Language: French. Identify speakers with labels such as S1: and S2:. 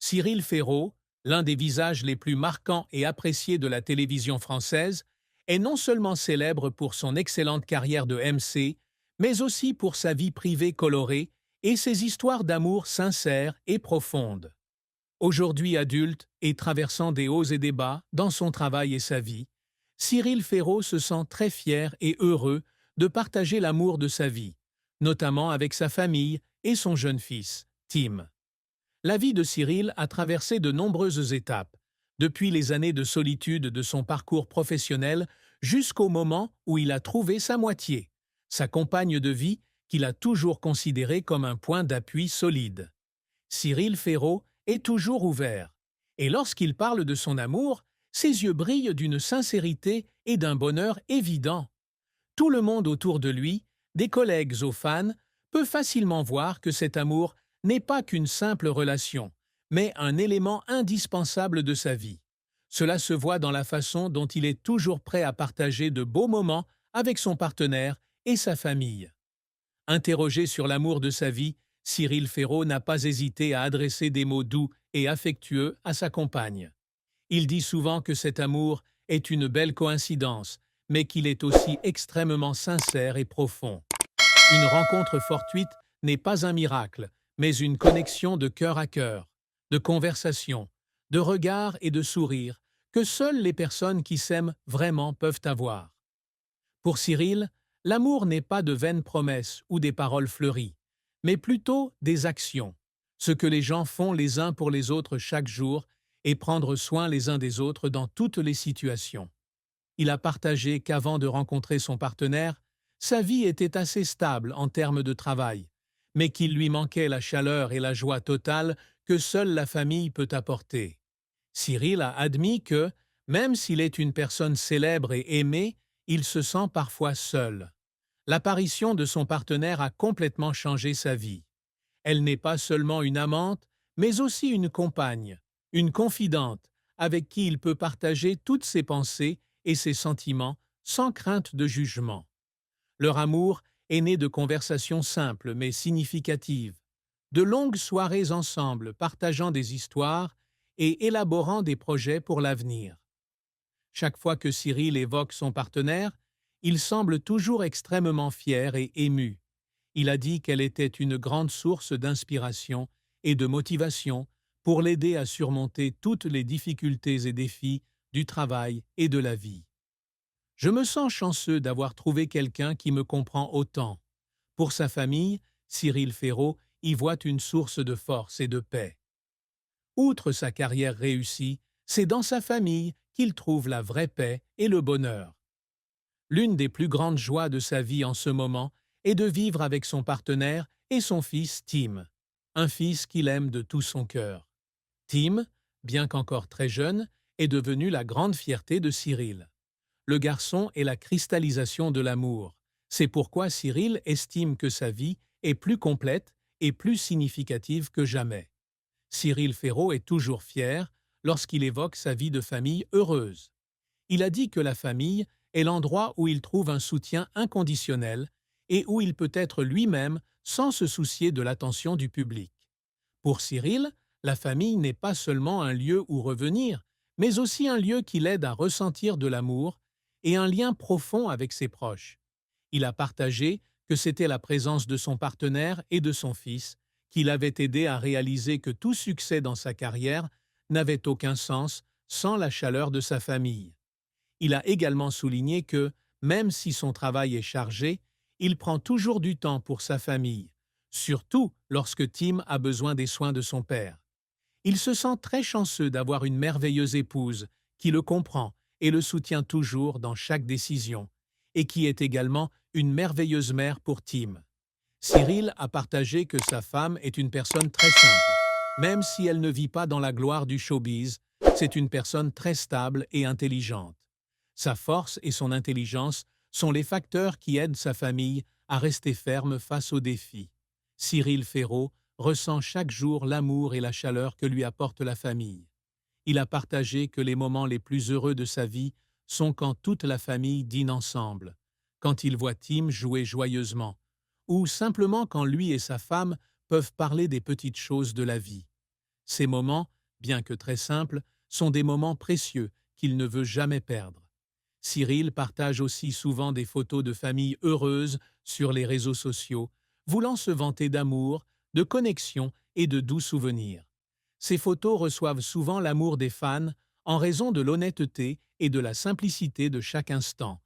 S1: Cyril Ferraud, l'un des visages les plus marquants et appréciés de la télévision française, est non seulement célèbre pour son excellente carrière de MC, mais aussi pour sa vie privée colorée et ses histoires d'amour sincères et profondes. Aujourd'hui adulte et traversant des hauts et des bas dans son travail et sa vie, Cyril Ferraud se sent très fier et heureux de partager l'amour de sa vie, notamment avec sa famille et son jeune fils, Tim. La vie de Cyril a traversé de nombreuses étapes, depuis les années de solitude de son parcours professionnel jusqu'au moment où il a trouvé sa moitié, sa compagne de vie qu'il a toujours considérée comme un point d'appui solide. Cyril Ferraud est toujours ouvert, et lorsqu'il parle de son amour, ses yeux brillent d'une sincérité et d'un bonheur évident. Tout le monde autour de lui, des collègues aux fans, peut facilement voir que cet amour n'est pas qu'une simple relation, mais un élément indispensable de sa vie. Cela se voit dans la façon dont il est toujours prêt à partager de beaux moments avec son partenaire et sa famille. Interrogé sur l'amour de sa vie, Cyril Ferraud n'a pas hésité à adresser des mots doux et affectueux à sa compagne. Il dit souvent que cet amour est une belle coïncidence, mais qu'il est aussi extrêmement sincère et profond. Une rencontre fortuite n'est pas un miracle, mais une connexion de cœur à cœur, de conversation, de regard et de sourire que seules les personnes qui s'aiment vraiment peuvent avoir. Pour Cyril, l'amour n'est pas de vaines promesses ou des paroles fleuries, mais plutôt des actions, ce que les gens font les uns pour les autres chaque jour et prendre soin les uns des autres dans toutes les situations. Il a partagé qu'avant de rencontrer son partenaire, sa vie était assez stable en termes de travail, mais qu'il lui manquait la chaleur et la joie totale que seule la famille peut apporter. Cyril a admis que, même s'il est une personne célèbre et aimée, il se sent parfois seul. L'apparition de son partenaire a complètement changé sa vie. Elle n'est pas seulement une amante, mais aussi une compagne, une confidente, avec qui il peut partager toutes ses pensées et ses sentiments sans crainte de jugement. Leur amour est né de conversations simples mais significatives, de longues soirées ensemble partageant des histoires et élaborant des projets pour l'avenir. Chaque fois que Cyril évoque son partenaire, il semble toujours extrêmement fier et ému. Il a dit qu'elle était une grande source d'inspiration et de motivation pour l'aider à surmonter toutes les difficultés et défis du travail et de la vie. Je me sens chanceux d'avoir trouvé quelqu'un qui me comprend autant. Pour sa famille, Cyril Ferraud y voit une source de force et de paix. Outre sa carrière réussie, c'est dans sa famille qu'il trouve la vraie paix et le bonheur. L'une des plus grandes joies de sa vie en ce moment est de vivre avec son partenaire et son fils Tim, un fils qu'il aime de tout son cœur. Tim, bien qu'encore très jeune, est devenu la grande fierté de Cyril. Le garçon est la cristallisation de l'amour. C'est pourquoi Cyril estime que sa vie est plus complète et plus significative que jamais. Cyril Ferraud est toujours fier lorsqu'il évoque sa vie de famille heureuse. Il a dit que la famille est l'endroit où il trouve un soutien inconditionnel et où il peut être lui-même sans se soucier de l'attention du public. Pour Cyril, la famille n'est pas seulement un lieu où revenir, mais aussi un lieu qui l'aide à ressentir de l'amour et un lien profond avec ses proches. Il a partagé que c'était la présence de son partenaire et de son fils qui l'avait aidé à réaliser que tout succès dans sa carrière n'avait aucun sens sans la chaleur de sa famille. Il a également souligné que, même si son travail est chargé, il prend toujours du temps pour sa famille, surtout lorsque Tim a besoin des soins de son père. Il se sent très chanceux d'avoir une merveilleuse épouse qui le comprend et le soutient toujours dans chaque décision, et qui est également une merveilleuse mère pour Tim. Cyril a partagé que sa femme est une personne très simple. Même si elle ne vit pas dans la gloire du showbiz, c'est une personne très stable et intelligente. Sa force et son intelligence sont les facteurs qui aident sa famille à rester ferme face aux défis. Cyril Ferraud ressent chaque jour l'amour et la chaleur que lui apporte la famille. Il a partagé que les moments les plus heureux de sa vie sont quand toute la famille dîne ensemble, quand il voit Tim jouer joyeusement, ou simplement quand lui et sa femme peuvent parler des petites choses de la vie. Ces moments, bien que très simples, sont des moments précieux qu'il ne veut jamais perdre. Cyril partage aussi souvent des photos de familles heureuses sur les réseaux sociaux, voulant se vanter d'amour, de connexion et de doux souvenirs. Ces photos reçoivent souvent l'amour des fans en raison de l'honnêteté et de la simplicité de chaque instant,